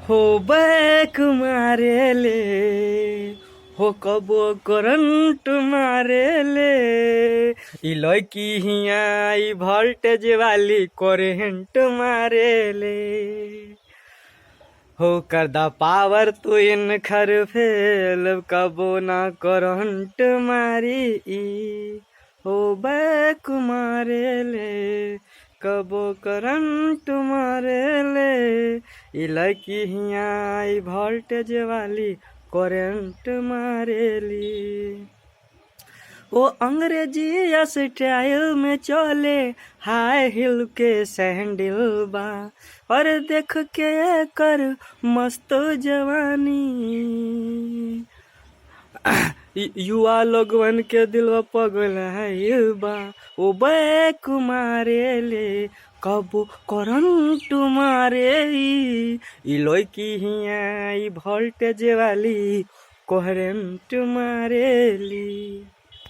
हो बैक मारेले हो कबो करंट मारेले ई लड़की हिया ई वोल्टेज वाली करेंट मारेले हो कर द पावर तो इन खर फेल कबो ना करंट मारी हो बैक मारेले कबो करंट मारेले ई लड़की हिया ई वोल्टेज वाली करंट मारेली। वो अंग्रेजी स्टाइल में चले हाई हिल के सैंडल बा और देख के कर मस्त जवानी युवा लोगवन के दिलवा पगल है बा। ओ बैक मारेले कबो करंट मारे ई लड़की हिया ई वोल्टेज वाली करंट मारेली।